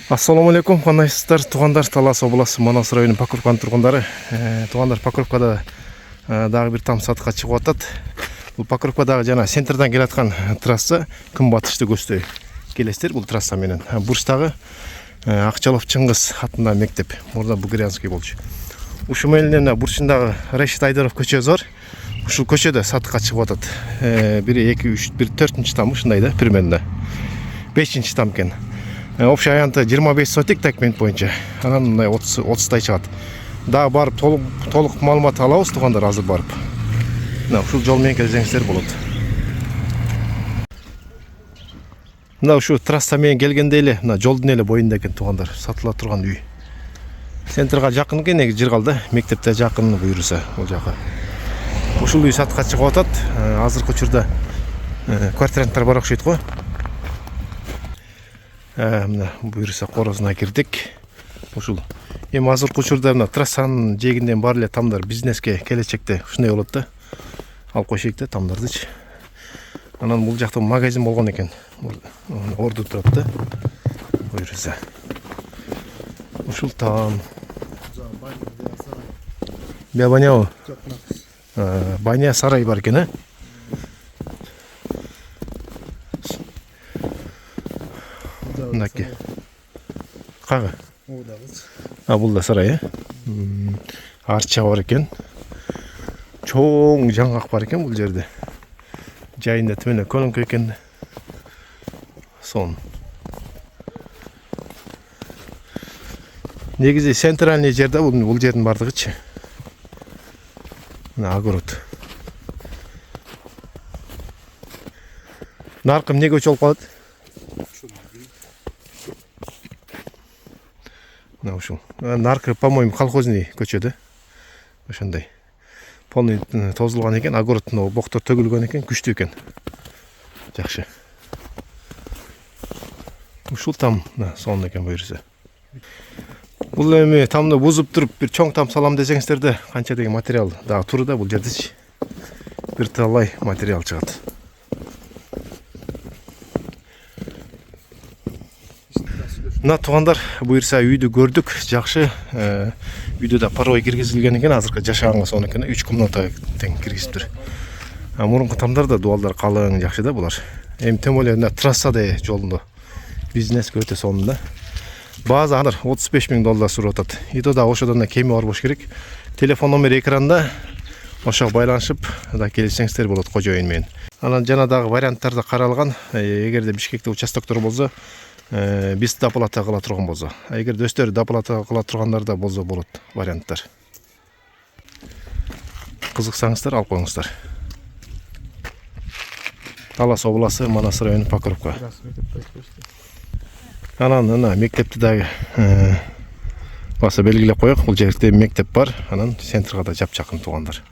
Ассаламу алейкум, кандайсыздар туугандар, Талас областы Манас району Покровканын тургундары. Туугандар, Покровкада дагы бир там сатыкка чыгып атат. Бул Покровкадагы жана центрден келаткан трасса күнбатышты көздөй келесиздер бул трасса менен. Бурчтагы Акчалов Чыңгыз атындагы мектеп, мурда Бугрянский болчу. Ушул менен бурчундагы Рашид Айдаров көчөсү бар. Ушул көчөдө сатыкка чыгып атат. 1, 2, 3, 1, 4-нчи там ушундай да, примерно. 5-нчи там экен. Общий аянты 25 сотик такмент боюнча. Анан мындай 30тай чыгат. Дагы барып толук маалымат алабыз туугандар, азыр барып. Мына ушул жол менен келсеңиздер болот. Мына ушу трасса менен келгенде эле мына жолдун эле боюнда экен туугандар, сатыла турган үй. Центрга жакын экен, негизи Жыргалда, мектепте жакын буюрса бул жака. Ушул үй сатыкка чыгып атат. Азыркы учурда квартиранттар бар окшойт го. Мына буюрса корозуна кирдик. Ушул эми азыркы учурда мына трассанын жээгинден бар эле тамдар бизнеске келечекте ушундай болот да. Алып койшойт да тамдардычы. Анан бул жакта магазин болгон экен. Орду турат да. Буюрса. Ушул там Бябанябы? Баня сарай бар экен, а? Мынаки. Кага? Бул да сарай, арча бар экен. Чоң жаңгак бар экен бул жерде. Жайында тимene көлөңкө экен. Сон. Негизи центральный жерде бул жердин бардыгычы. Мына огород. Наркы эмнеге көчүп алып калат? Мына ушул. Наркы, по-моему, колхозный көчө да. Ошондой. Полный тозулган экен, огороддун боктор төгүлгөн экен, күчтүү экен. Жакшы. Ушул там, сон экен буюрса. Бул эми тамды бузуп туруп бир чоң там салам десеңиздер да, канча деген материал дагы турда бул жердечи. Бир талай материал чыгат. Мына туугандар, буюрса үйдү көрдүк, жакшы. Үйдө да парой киргизилген экен, азыркы жашаганга сон экен, 3 комната тең киргизиптир. Мурунку тамдар да дуалдар калың, жакшы да булар. Эми тем более мына трассада жолунда бизнес өтө сонунда. База аныр $35,000 сурап атат. Идо да ошодон да кеми бар болуш керек. Телефон номери экранда. Ошого байланышып да келсеңиздер болот кожоюн менен. Анан жана дагы варианттарды каралган. Эгерде Бишкекте участоктор болсо, биз доплата кыла турган болсо. Эгерде өздөрү доплата кыла тургандар да болсо болот варианттар. Кызыксаңыздар алып коюңуздар. Талас областы Манас району Покровка. Анан мектепти дагы баса белгилеп коёк. Бул жерде мектеп бар. Анан центрга да жапжакын туугандар.